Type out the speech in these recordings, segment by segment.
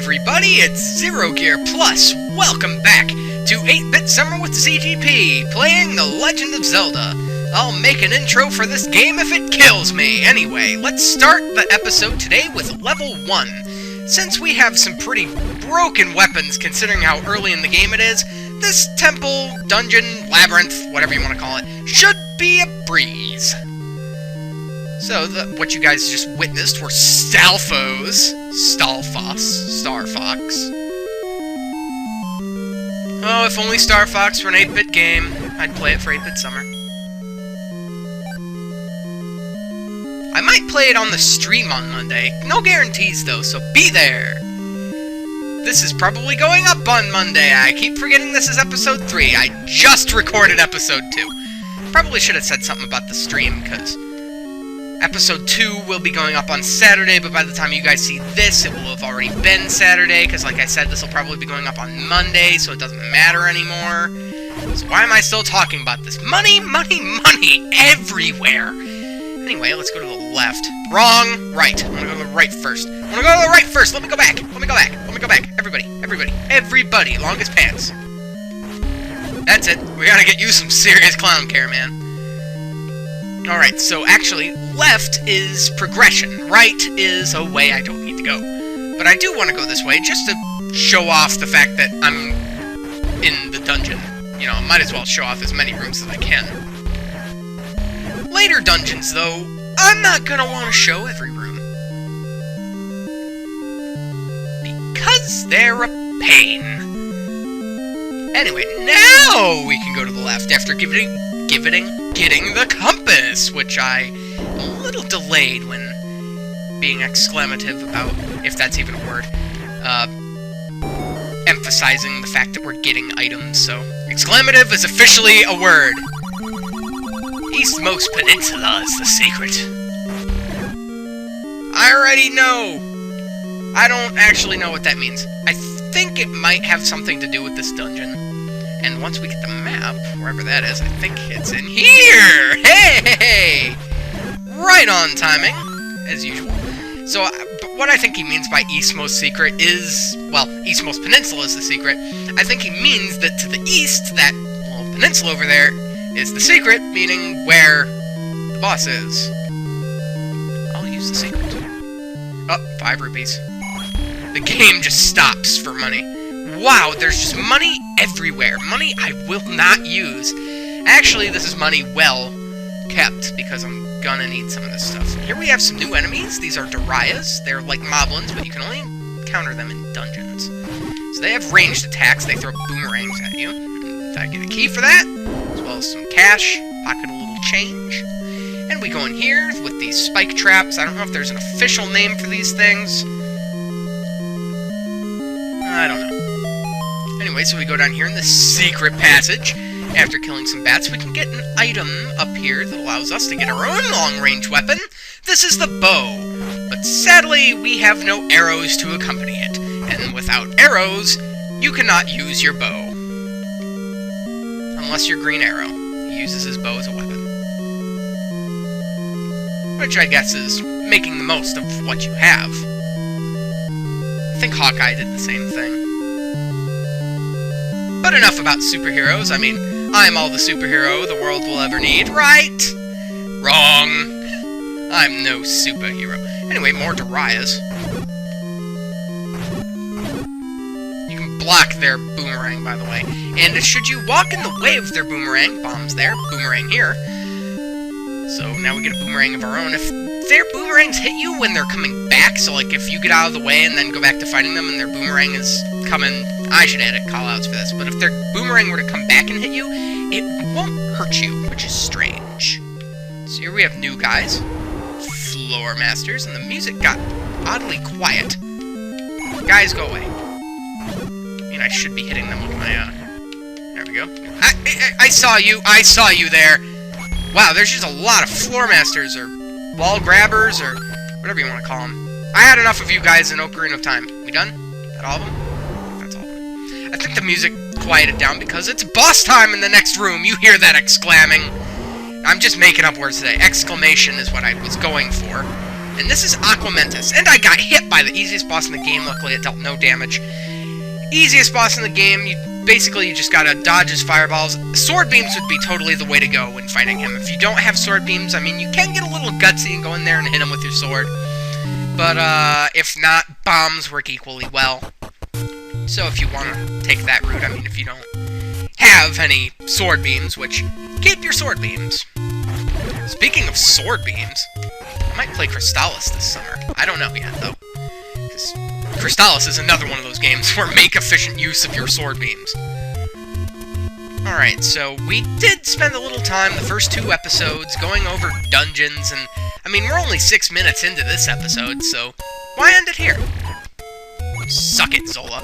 everybody, it's Zero Gear Plus. Welcome back to 8-Bit Summer with ZGP, playing The Legend of Zelda. I'll make an intro for this game if it kills me. Anyway, let's start the episode today with Level 1. Since we have some pretty broken weapons considering how early in the game it is, this temple, dungeon, labyrinth, whatever you want to call it, should be a breeze. So, what you guys just witnessed were Stalfo's, Star Fox. Oh, if only Star Fox were an 8-bit game, I'd play it for 8-bit Summer. I might play it on the stream on Monday. No guarantees, though, so be there! This is probably going up on Monday. I keep forgetting this is episode 3. I just recorded episode 2. Probably should have said something about the stream, because episode 2 will be going up on Saturday, but by the time you guys see this, it will have already been Saturday, because like I said, this will probably be going up on Monday, so it doesn't matter anymore. So why am I still talking about this? Money, money, money everywhere! Anyway, let's go to the left. Wrong! Right. I want to go to the right first. I want to go to the right first! Let me go back! Let me go back! Let me go back! Everybody! Longest pants. That's it. We gotta get you some serious clown care, man. Alright, so actually, left is progression. Right is a way I don't need to go. But I do want to go this way, just to show off the fact that I'm in the dungeon. You know, I might as well show off as many rooms as I can. Later dungeons, though, I'm not gonna want to show every room. Because they're a pain. Anyway, now we can go to the left after getting the compass, which I am a little delayed when being exclamative about, if that's even a word, emphasizing the fact that we're getting items, so exclamative is officially a word. Eastmost Peninsula is the secret. I already know. I don't actually know what that means. I think it might have something to do with this dungeon. And once we get the map, wherever that is, I think it's in here! Hey! Right on timing, as usual. So, what I think he means by Eastmost Secret is, well, Eastmost Peninsula is the secret. I think he means that to the east, that little peninsula over there, is the secret, meaning where the boss is. I'll use the secret. Oh, 5 rupees. The game just stops for money. Wow, there's just money everywhere. Money I will not use. Actually, this is money well kept, because I'm gonna need some of this stuff. Here we have some new enemies. These are Darias. They're like moblins, but you can only encounter them in dungeons. So they have ranged attacks. They throw boomerangs at you. I get a key for that, as well as some cash, pocket a little change. And we go in here with these spike traps. I don't know if there's an official name for these things. I don't know. Anyway, so we go down here in the secret passage. After killing some bats, we can get an item up here that allows us to get our own long-range weapon. This is the bow. But sadly, we have no arrows to accompany it. And without arrows, you cannot use your bow. Unless you're Green Arrow. He uses his bow as a weapon. Which I guess is making the most of what you have. I think Hawkeye did the same thing. But enough about superheroes. I mean, I'm all the superhero the world will ever need, right? Wrong. I'm no superhero. Anyway, more Darias. You can block their boomerang, by the way. And should you walk in the way of their boomerang, bombs there, boomerang here. So now we get a boomerang of our own. If their boomerangs hit you when they're coming back, so like if you get out of the way and then go back to fighting them and their boomerang is coming, I should add callouts for this, but if their boomerang were to come back and hit you, it won't hurt you, which is strange. So here we have new guys, floor masters, and the music got oddly quiet. Guys, go away. I mean, I should be hitting them with my, there we go. I saw you there! Wow, there's just a lot of floor masters, or ball grabbers, or whatever you want to call them. I had enough of you guys in Ocarina of Time. We done? Is that all of them? That's all of them. I think the music quieted down because it's boss time in the next room. You hear that exclaiming. I'm just making up words today. Exclamation is what I was going for. and this is Aquamentus. And I got hit by the easiest boss in the game. Luckily, it dealt no damage. Easiest boss in the game. You just gotta dodge his fireballs. Sword beams would be totally the way to go when fighting him. If you don't have sword beams, I mean, you can get a little gutsy and go in there and hit him with your sword. But, if not, bombs work equally well. So if you want to take that route, I mean, if you don't have any sword beams, which, keep your sword beams. Speaking of sword beams, I might play Crystallis this summer. I don't know yet, though. Because Crystallis is another one of those games where make efficient use of your sword beams. Alright, so we did spend a little time the first 2 episodes going over dungeons, and, I mean, we're only 6 minutes into this episode, so why end it here? Suck it, Zola.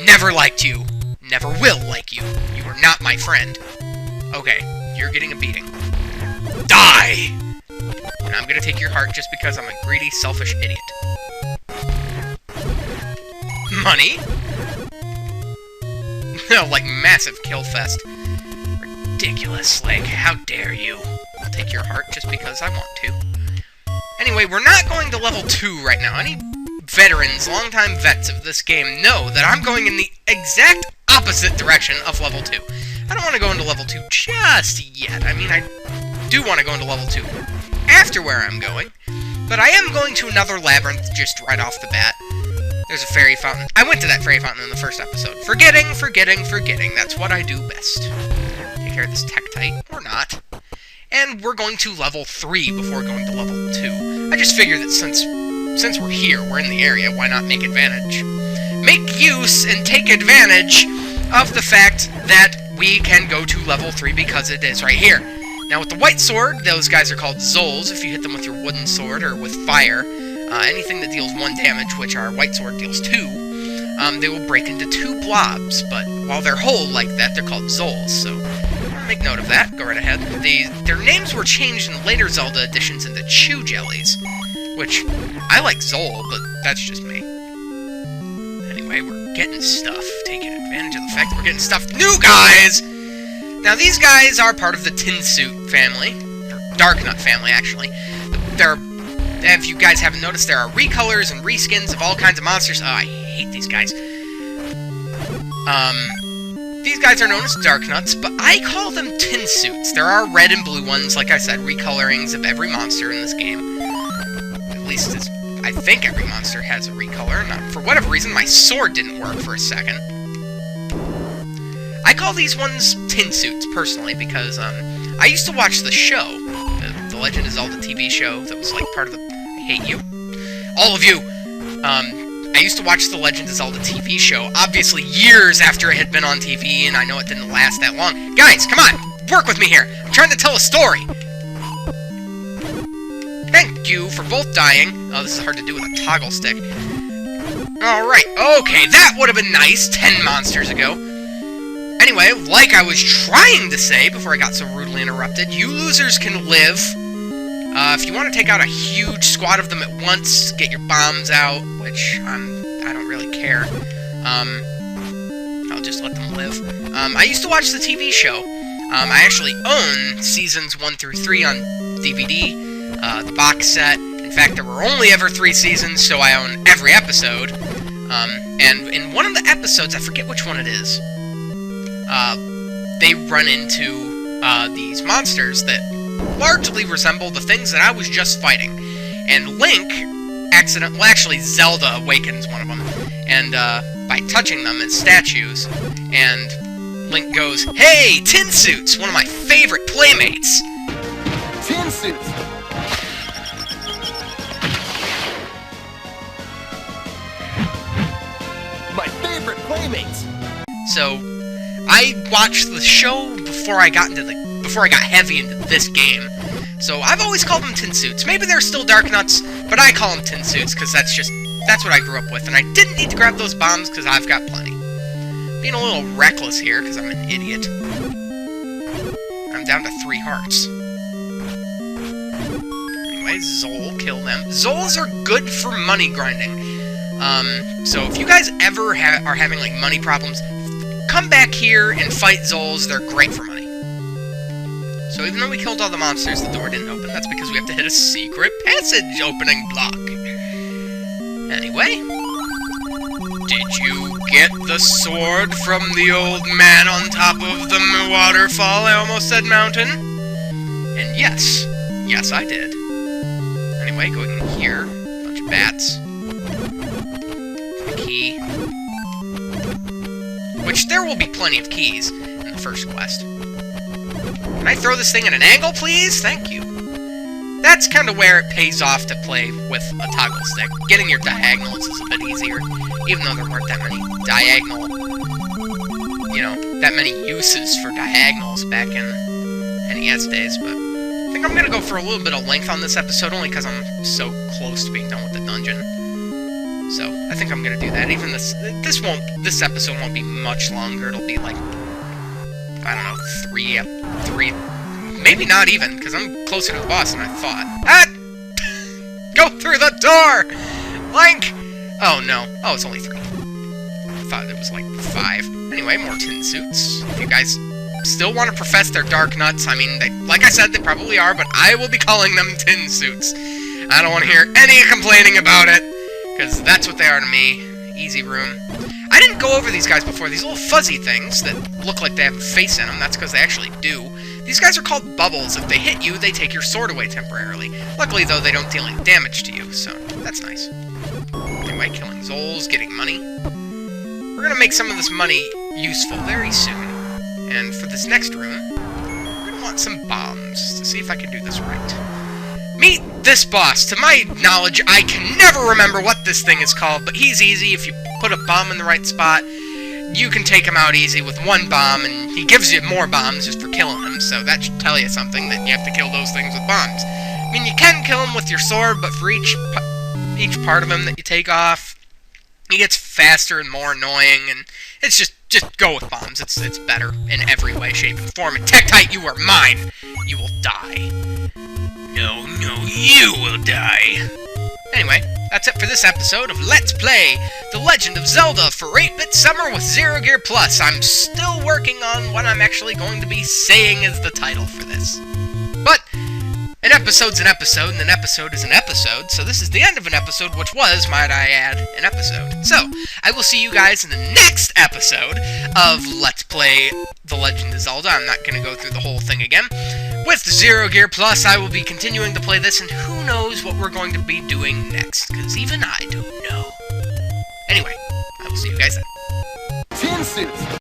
Never liked you. Never will like you. You are not my friend. Okay, you're getting a beating. Die! And I'm gonna take your heart just because I'm a greedy, selfish idiot. Money? No, like massive kill fest. Ridiculous. Like, how dare you? I'll take your heart just because I want to. Anyway, we're not going to level 2 right now. Any veterans, longtime vets of this game know that I'm going in the exact opposite direction of level 2. I don't want to go into level 2 just yet. I mean, I do want to go into level 2 after where I'm going, but I am going to another labyrinth just right off the bat. There's a fairy fountain. I went to that fairy fountain in the first episode. Forgetting. That's what I do best. Take care of this Tektite, or not. And we're going to level 3 before going to level 2. I just figured that since we're here, we're in the area, why not make advantage? Make use and take advantage of the fact that we can go to level 3 because it is right here. Now with the white sword, those guys are called Zols. If you hit them with your wooden sword or with fire, anything that deals 1 damage, which our white sword deals 2, they will break into 2 blobs. But while they're whole like that, they're called Zols, so make note of that. Go right ahead. Their names were changed in later Zelda editions into Chew Jellies, which I like Zol, but that's just me. Anyway, we're getting stuff. Taking advantage of the fact that we're getting stuff. New guys! Now, these guys are part of the Tin Suit family, or Darknut family, actually. If you guys haven't noticed, there are recolors and reskins of all kinds of monsters. Oh, I hate these guys. These guys are known as Darknuts, but I call them Tin Suits. There are red and blue ones, like I said, recolorings of every monster in this game. At least, I think every monster has a recolor. For whatever reason, my sword didn't work for a second. I call these ones Tin Suits, personally, because, I used to watch the show, the Legend of Zelda TV show, that was, like, part of the... I hate you. All of you! I used to watch the Legend of Zelda TV show, obviously years after it had been on TV, and I know it didn't last that long. Guys, come on! Work with me here! I'm trying to tell a story! Thank you for both dying. Oh, this is hard to do with a toggle stick. Alright, okay, that would have been nice 10 monsters ago. Anyway, like I was trying to say before I got so rudely interrupted, you losers can live. If you want to take out a huge squad of them at once, get your bombs out, which I don't really care. I'll just let them live. I used to watch the TV show. I actually own seasons 1 through 3 on DVD, the box set. In fact, there were only ever 3 seasons, so I own every episode. And in one of the episodes, I forget which one it is, they run into these monsters that largely resemble the things that I was just fighting. And Link actually Zelda awakens one of them, and by touching them as statues, and Link goes, "Hey, Tin Suits, one of my favorite playmates." Tin Suits. My favorite playmates. So, I watched the show before I got heavy into this game. So I've always called them Tin Suits. Maybe they're still Darknuts, but I call them Tin Suits because that's what I grew up with, and I didn't need to grab those bombs because I've got plenty. Being a little reckless here because I'm an idiot. I'm down to 3 hearts. Anyway, Zol, kill them. Zols are good for money grinding. So if you guys ever are having like money problems, come back here and fight Zols. They're great for money. So even though we killed all the monsters, the door didn't open. That's because we have to hit a secret passage opening block. Anyway, did you get the sword from the old man on top of the waterfall? I almost said mountain. And yes, I did. Anyway, going in here, bunch of bats. A key. Which there will be plenty of keys in the first quest. Can I throw this thing at an angle, please? Thank you. That's kind of where it pays off to play with a toggle stick. Getting your diagonals is a bit easier, even though there weren't that many that many uses for diagonals back in NES days, but I think I'm gonna go for a little bit of length on this episode, only because I'm so close to being done with the dungeon. So, I think I'm gonna do that. Even this episode won't be much longer. It'll be like, I don't know, three, maybe not even, because I'm closer to the boss than I thought. Ah! Go through the door! Link! Oh, no. Oh, it's only 3. I thought it was like 5. Anyway, more tin suits. If you guys still want to profess they're dark nuts, I mean, like I said, they probably are, but I will be calling them tin suits. I don't want to hear any complaining about it, because that's what they are to me. Easy room. I didn't go over these guys before. These little fuzzy things that look like they have a face in them, that's because they actually do. These guys are called bubbles. If they hit you, they take your sword away temporarily. Luckily, though, they don't deal any damage to you, so that's nice. Anyway, killing Zols, getting money. We're gonna make some of this money useful very soon. And for this next room, we're gonna want some bombs to see if I can do this right. Meet this boss. To my knowledge, I can never remember what this thing is called, but he's easy. If you put a bomb in the right spot, you can take him out easy with 1 bomb, and he gives you more bombs just for killing him, so that should tell you something, that you have to kill those things with bombs. I mean, you can kill him with your sword, but for each part of him that you take off, he gets faster and more annoying, and it's just go with bombs. It's better in every way, shape, and form. And Tektite, you are mine! You will die. No, you will die. Anyway, that's it for this episode of Let's Play The Legend of Zelda for 8-Bit Summer with Zero Gear Plus. I'm still working on what I'm actually going to be saying as the title for this. But an episode's an episode, and an episode is an episode, so this is the end of an episode, which was, might I add, an episode. So, I will see you guys in the next episode of Let's Play The Legend of Zelda. I'm not going to go through the whole thing again. With Zero Gear Plus, I will be continuing to play this, and who knows what we're going to be doing next, because even I don't know. Anyway, I will see you guys then. Tin suits!